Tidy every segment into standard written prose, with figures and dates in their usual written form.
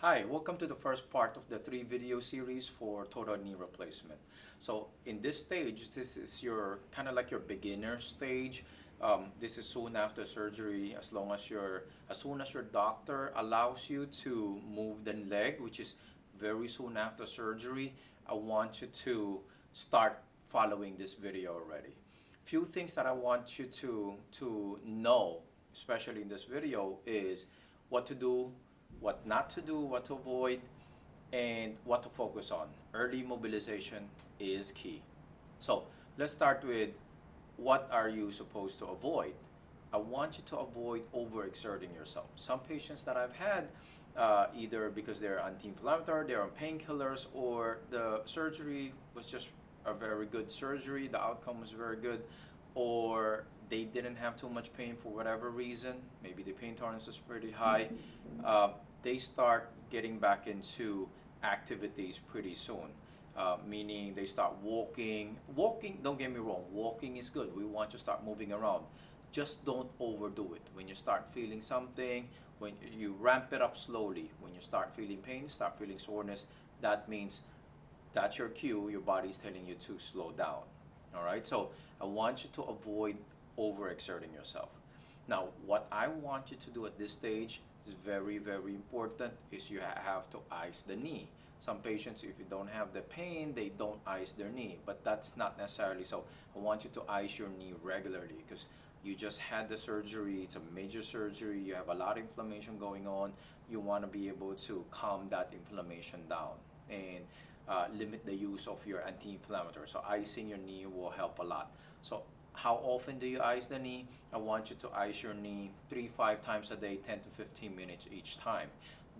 Hi, welcome to the first part of the 3 video series for total knee replacement. So in this stage, this is your kind of like your beginner stage. This is soon after surgery, as soon as your doctor allows you to move the leg, which is very soon after surgery. I want you to start following this video already. Few things that I want you to know, especially in this video, is what to do, what not to do, what to avoid, and what to focus on. Early mobilization is key. So let's start with what are you supposed to avoid? I want you to avoid overexerting yourself. Some patients that I've had, either because they're anti-inflammatory, they're on painkillers, or the surgery was just a very good surgery, the outcome was very good, or they didn't have too much pain for whatever reason, maybe the pain tolerance is pretty high, they start getting back into activities pretty soon. Meaning they start walking. Walking, don't get me wrong, walking is good. We want to start moving around. Just don't overdo it. When you start feeling something, when you ramp it up slowly, when you start feeling pain, start feeling soreness, that means that's your cue. Your body's telling you to slow down. All right, so I want you to avoid overexerting yourself. Now, what I want you to do at this stage is very, very important, is you have to ice the knee. Some patients, if you don't have the pain, they don't ice their knee, but that's not necessarily so. I want you to ice your knee regularly because you just had the surgery. It's a major surgery. You have a lot of inflammation going on. You want to be able to calm that inflammation down and limit the use of your anti-inflammatory. So icing your knee will help a lot. So how often do you ice the knee? I want you to ice your knee 3-5 times a day, 10 to 15 minutes each time.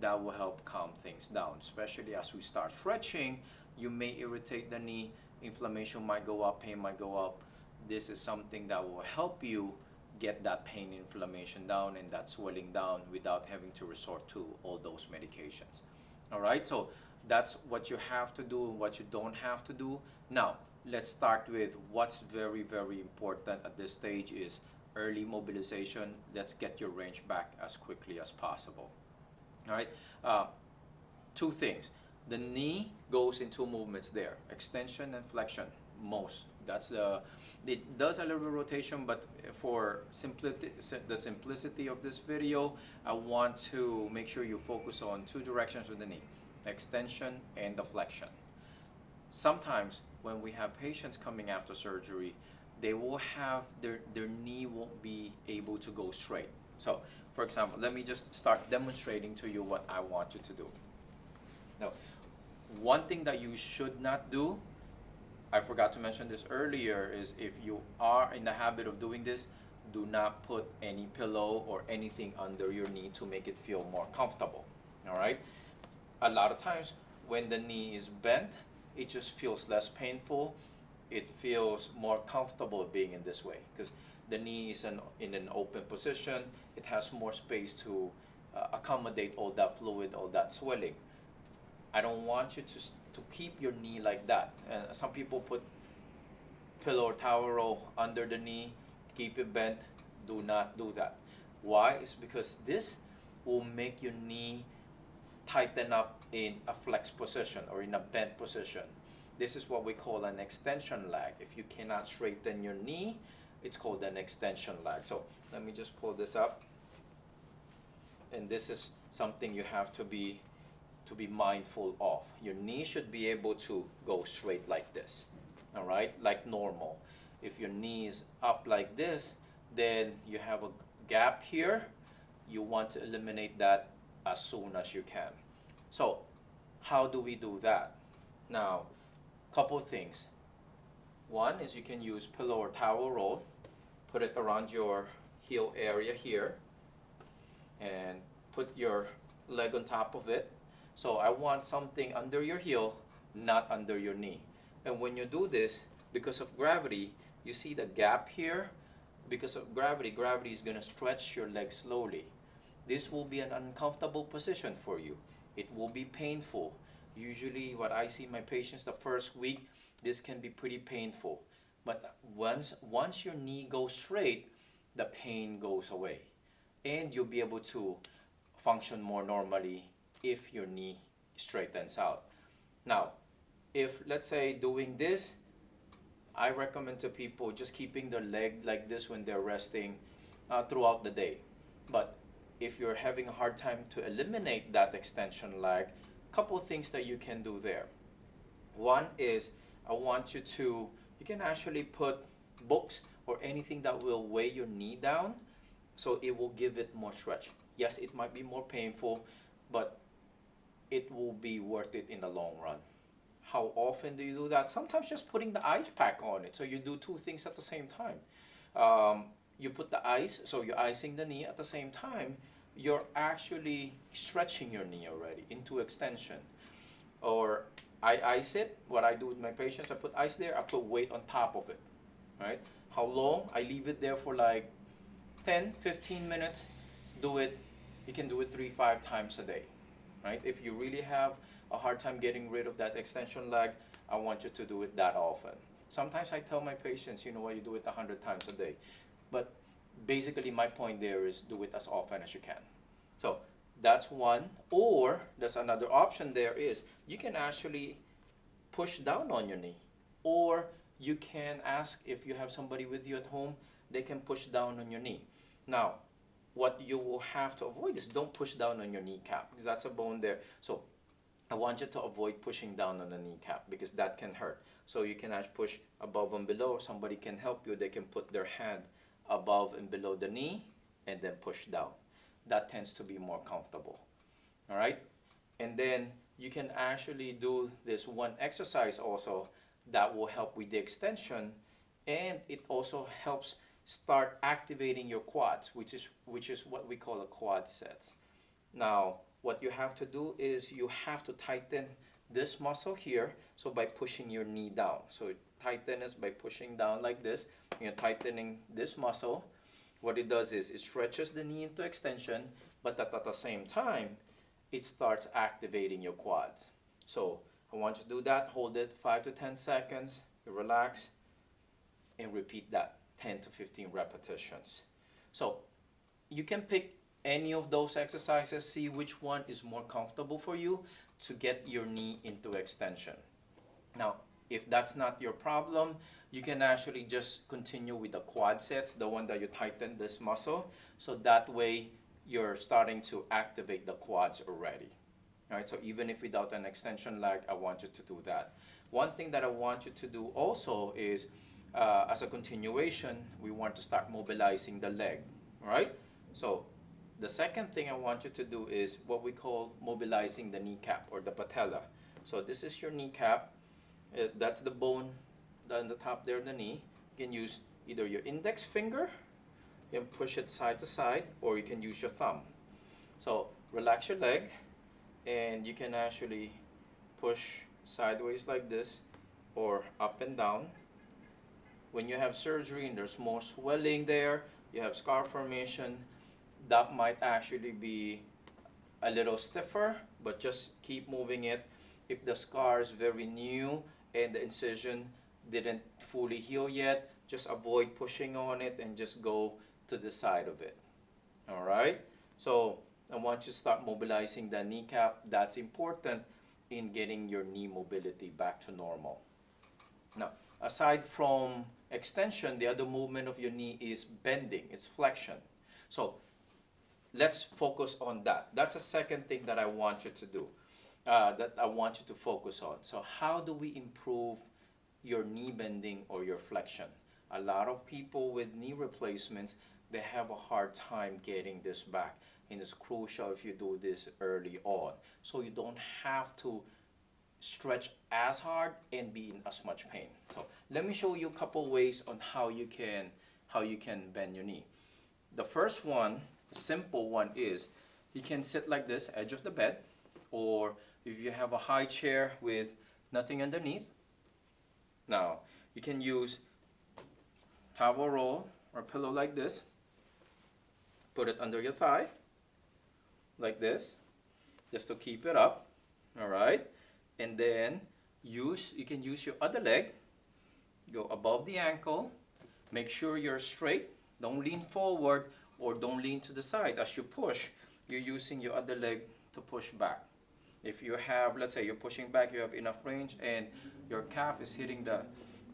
That will help calm things down, especially as we start stretching. You may irritate the knee, inflammation might go up, pain might go up. This is something that will help you get that pain, inflammation down and that swelling down without having to resort to all those medications. All right, so that's what you have to do and what you don't have to do. Now, let's start with what's very, very important at this stage is early mobilization. Let's get your range back as quickly as possible. All right, two things. The knee goes in two movements there, extension and flexion. It does a little bit of rotation, but for the simplicity of this video, I want to make sure you focus on two directions with the knee, extension and the flexion. Sometimes when we have patients coming after surgery, they will have their knee won't be able to go straight. So, for example, let me just start demonstrating to you what I want you to do. Now, one thing that you should not do, I forgot to mention this earlier, is if you are in the habit of doing this, do not put any pillow or anything under your knee to make it feel more comfortable. All right? A lot of times when the knee is bent, it just feels less painful. It feels more comfortable being in this way because the knee is in an open position. It has more space to accommodate all that fluid, all that swelling. I don't want you to keep your knee like that. Some people put pillow or towel roll under the knee, keep it bent. Do not do that. Why? It's because this will make your knee tighten up in a flexed position or in a bent position. This is what we call an extension lag. If you cannot straighten your knee, it's called an extension lag. So let me just pull this up. And this is something you have to be mindful of. Your knee should be able to go straight like this, all right, like normal. If your knee is up like this, then you have a gap here. You want to eliminate that as soon as you can. So how do we do that? Now, couple things. One is you can use pillow or towel roll, put it around your heel area here, and put your leg on top of it. So I want something under your heel, not under your knee. And when you do this, because of gravity, you see the gap here? Because of gravity is going to stretch your leg slowly. This will be an uncomfortable position for you. It will be painful. Usually what I see in my patients the first week, this can be pretty painful. But once your knee goes straight, the pain goes away. And you'll be able to function more normally if your knee straightens out. Now, if let's say doing this, I recommend to people just keeping their leg like this when they're resting throughout the day. But if you're having a hard time to eliminate that extension lag, couple things that you can do there. One is you can actually put books or anything that will weigh your knee down, so it will give it more stretch. Yes, it might be more painful, but it will be worth it in the long run. How often do you do that? Sometimes just putting the ice pack on it, so you do two things at the same time. You put the ice, so you're icing the knee at the same time, you're actually stretching your knee already into extension. Or I ice it. What I do with my patients, I put ice there, I put weight on top of it, right? How long? I leave it there for like 10, 15 minutes. Do it. You can do it 3-5 times a day, right? If you really have a hard time getting rid of that extension lag, I want you to do it that often. Sometimes I tell my patients, you know what, you do it 100 times a day. But basically my point there is do it as often as you can. So that's one. Or there's another option there is you can actually push down on your knee. Or you can ask if you have somebody with you at home, they can push down on your knee. Now, what you will have to avoid is don't push down on your kneecap because that's a bone there. So I want you to avoid pushing down on the kneecap because that can hurt. So you can actually push above and below. Somebody can help you. They can put their hand above and below the knee and then push down. That tends to be more comfortable. All right? And then you can actually do this one exercise also that will help with the extension, and it also helps start activating your quads, which is what we call a quad sets. Now, what you have to do is you have to tighten this muscle here, so by pushing your knee down. So tighten is by pushing down like this. You're tightening this muscle. What it does is it stretches the knee into extension, but at the same time, it starts activating your quads. So I want you to do that. Hold it 5 to 10 seconds. You relax and repeat that 10 to 15 repetitions. So you can pick any of those exercises, see which one is more comfortable for you to get your knee into extension. Now, if that's not your problem, you can actually just continue with the quad sets, the one that you tighten this muscle, so that way you're starting to activate the quads already. All right, so even if without an extension lag, I want you to do that. One thing that I want you to do also is, as a continuation, we want to start mobilizing the leg, all right? So the second thing I want you to do is what we call mobilizing the kneecap or the patella. So this is your kneecap. That's the bone on the top there, the knee. You can use either your index finger, you can push it side to side, or you can use your thumb. So relax your leg, and you can actually push sideways like this, or up and down. When you have surgery and there's more swelling there, you have scar formation, that might actually be a little stiffer, but just keep moving it. If the scar is very new and the incision didn't fully heal yet, just avoid pushing on it and just go to the side of it. All right? So I want you to start mobilizing the kneecap. That's important in getting your knee mobility back to normal. Now, aside from extension, the other movement of your knee is bending, it's flexion. So let's focus on that. That's the second thing that I want you to do, that I want you to focus on. So how do we improve your knee bending or your flexion? A lot of people with knee replacements, they have a hard time getting this back. And it's crucial if you do this early on, so you don't have to stretch as hard and be in as much pain. So let me show you a couple ways on how you can bend your knee. The first one, simple one, is you can sit like this, edge of the bed, or if you have a high chair with nothing underneath. Now you can use towel roll or pillow like this. Put it under your thigh like this, just to keep it up. All right, and then you can use your other leg, go above the ankle, make sure you're straight, don't lean forward or don't lean to the side. As you push, you're using your other leg to push back. If you have, let's say you're pushing back, you have enough range, and your calf is hitting the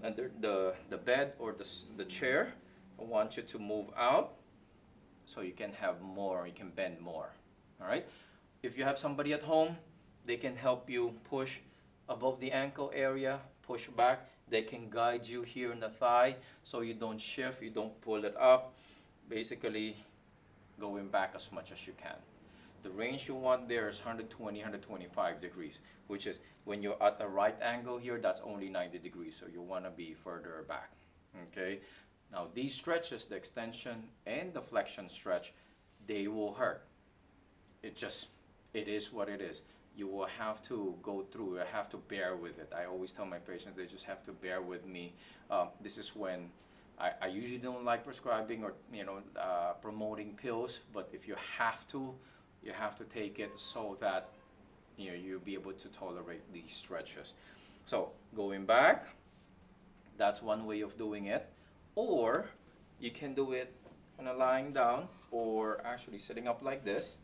under the bed or the chair, I want you to move out so you can have more, you can bend more. All right. If you have somebody at home, they can help you push above the ankle area, push back. They can guide you here in the thigh so you don't shift, you don't pull it up. Basically, going back as much as you can. The range you want there is 120, 125 degrees, which is when you're at the right angle here, that's only 90 degrees, so you want to be further back. Okay. Now these stretches, the extension and the flexion stretch, they will hurt. It is what it is. You will have to go through, you have to bear with it. I always tell my patients they just have to bear with me. This is when I usually don't like prescribing or promoting pills, but if you have to take it so that you'll be able to tolerate these stretches. So going back, that's one way of doing it. Or you can do it kind of lying down or actually sitting up like this.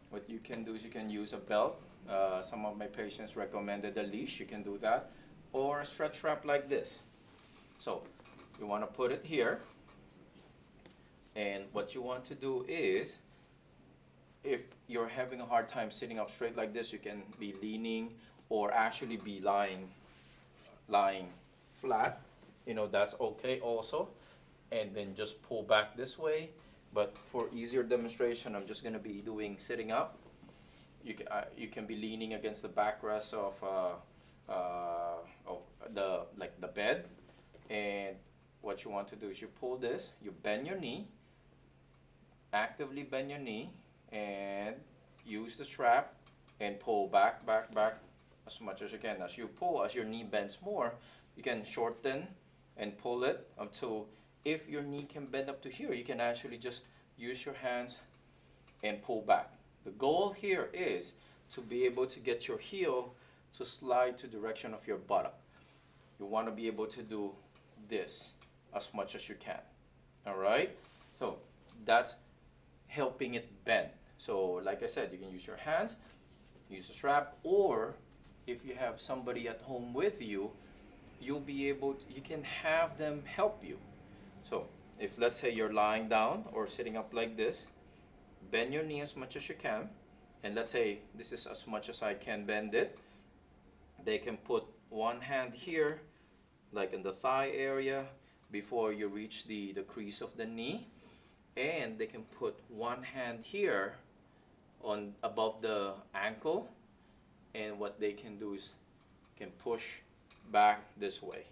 What you can do is you can use a belt. Some of my patients recommended a leash. You can do that. Or a stretch wrap like this. So you want to put it here. And what you want to do is, if you're having a hard time sitting up straight like this, you can be leaning or actually be lying flat. That's okay also. And then just pull back this way. But for easier demonstration, I'm just going to be doing sitting up. You can be leaning against the backrest of the bed. And what you want to do is you pull this, you bend your knee, actively bend your knee, and use the strap and pull back as much as you can. As you pull, as your knee bends more, you can shorten and pull it up to, if your knee can bend up to here, you can actually just use your hands and pull back. The goal here is to be able to get your heel to slide to the direction of your buttock. You want to be able to do this as much as you can. All right? So that's helping it bend. So like I said, you can use your hands, use a strap, or if you have somebody at home with you, you can have them help you. So if let's say you're lying down or sitting up like this, bend your knee as much as you can. And let's say this is as much as I can bend it. They can put one hand here, like in the thigh area, before you reach the crease of the knee. And they can put one hand here on above the ankle. And what they can do is can push back this way.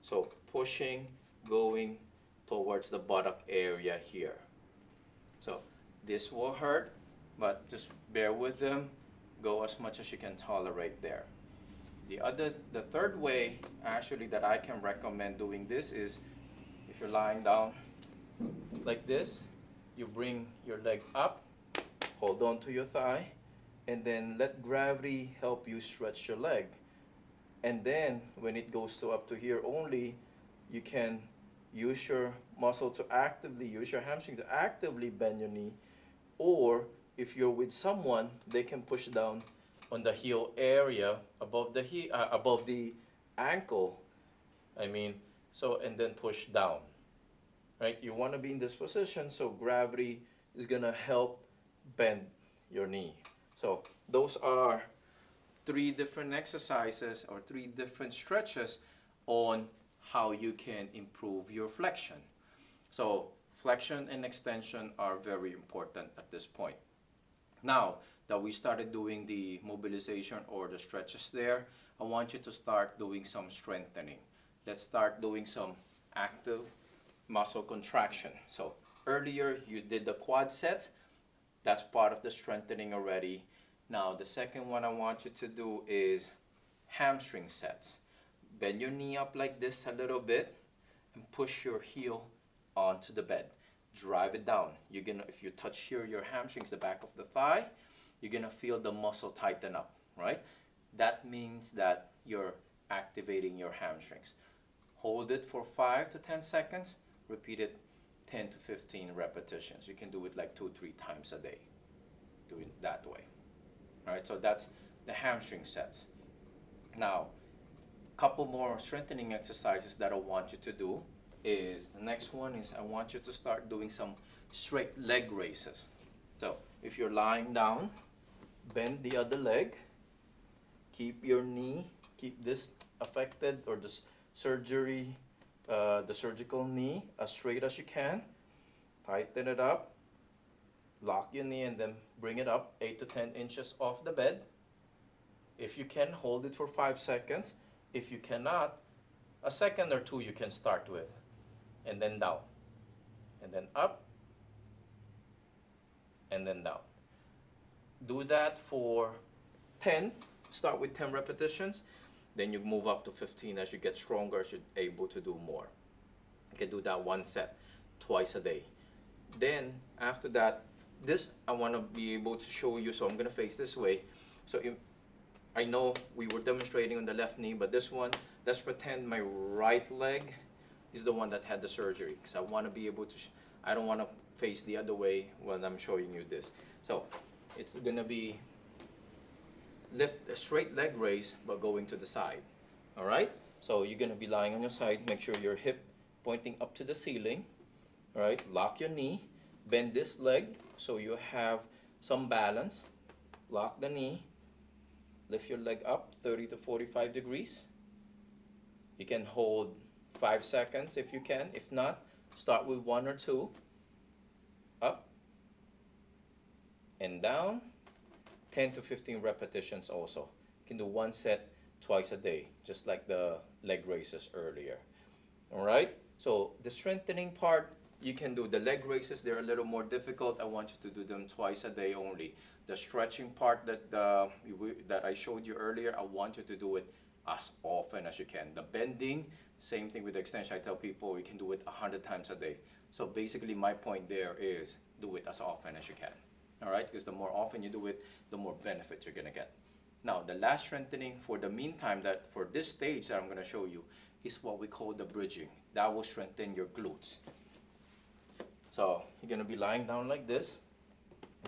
So pushing, going towards the buttock area here. So this will hurt, but just bear with them. Go as much as you can tolerate there. The third way actually that I can recommend doing this is, if you're lying down like this, you bring your leg up, hold on to your thigh, and then let gravity help you stretch your leg. And then when it goes to up to here only, you can use your muscle to actively, use your hamstring to actively bend your knee. Or if you're with someone, they can push down on the heel area above the ankle. And then push down. Right? You want to be in this position so gravity is going to help bend your knee. So those are 3 different exercises or 3 different stretches on how you can improve your flexion. So flexion and extension are very important at this point. Now that we started doing the mobilization or the stretches there, I want you to start doing some strengthening. Let's start doing some active muscle contraction. So earlier you did the quad sets. That's part of the strengthening already. Now the second one I want you to do is hamstring sets. Bend your knee up like this a little bit and push your heel onto the bed. Drive it down. If you touch here your hamstrings, the back of the thigh, you're gonna feel the muscle tighten up, right? That means that you're activating your hamstrings. Hold it for 5 to 10 seconds. Repeat it 10 to 15 repetitions. You can do it like 2-3 times a day. Do it that way. All right, so that's the hamstring sets. Now, couple more strengthening exercises that I want you to do is, the next one is I want you to start doing some straight leg raises. So if you're lying down, bend the other leg, keep your knee, keep this affected or this the surgical knee as straight as you can. Tighten it up, lock your knee, and then bring it up 8 to 10 inches off the bed. If you can, hold it for 5 seconds. If you cannot, a second or two you can start with. And then down. And then up. And then down. Do that for 10. Start with 10 repetitions. Then you move up to 15 as you get stronger, as you're able to do more. You can do that one set, twice a day. Then after that, this I want to be able to show you, so I'm going to face this way. So I know we were demonstrating on the left knee, but this one, let's pretend my right leg is the one that had the surgery, because I want to be able to, I don't want to face the other way when I'm showing you this. So it's going to be lift a straight leg raise, but going to the side. All right? So you're going to be lying on your side. Make sure your hip pointing up to the ceiling. All right? Lock your knee. Bend this leg so you have some balance. Lock the knee. Lift your leg up 30 to 45 degrees. You can hold 5 seconds if you can. If not, start with 1 or 2. Up and down. 10 to 15 repetitions also. You can do one set twice a day, just like the leg raises earlier. All right? So the strengthening part, you can do the leg raises. They're a little more difficult. I want you to do them twice a day only. The stretching part that I showed you earlier, I want you to do it as often as you can. The bending, same thing with the extension. I tell people you can do it 100 times a day. So basically my point there is do it as often as you can. All right? Because the more often you do it, the more benefit you're going to get. Now, the last strengthening for the meantime, that for this stage that I'm going to show you, is what we call the bridging. That will strengthen your glutes. So you're going to be lying down like this.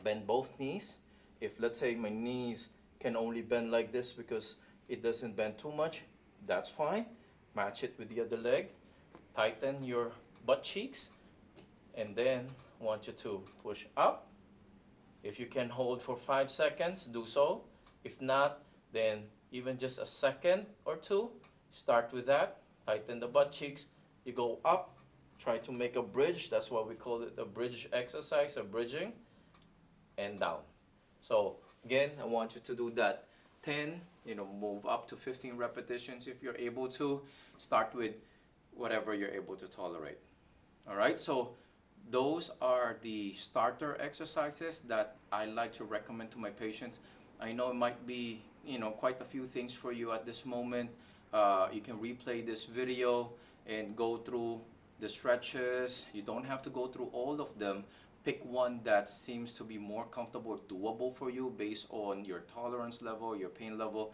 Bend both knees. If, let's say, my knees can only bend like this because it doesn't bend too much, that's fine. Match it with the other leg. Tighten your butt cheeks. And then I want you to push up. If you can hold for 5 seconds, do so. If not, then even just a second or two, start with that. Tighten the butt cheeks. You go up. Try to make a bridge. That's why we call it a bridge exercise, a bridging. And down. So again, I want you to do that 10, move up to 15 repetitions if you're able to. Start with whatever you're able to tolerate. All right, so those are the starter exercises that I like to recommend to my patients. I know it might be, quite a few things for you at this moment. You can replay this video and go through the stretches. You don't have to go through all of them. Pick one that seems to be more comfortable, doable for you based on your tolerance level, your pain level.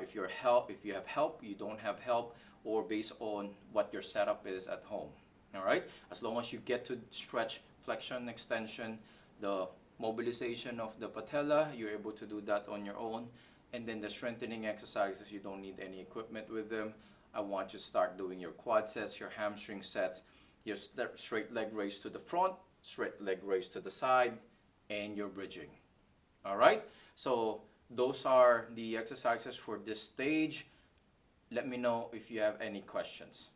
If you have help, you don't have help, or based on what your setup is at home. All right? As long as you get to stretch, flexion, extension, the mobilization of the patella, you're able to do that on your own. And then the strengthening exercises, you don't need any equipment with them. I want you to start doing your quad sets, your hamstring sets, your straight leg raise to the front, straight leg raise to the side, and your bridging. All right? So those are the exercises for this stage. Let me know if you have any questions.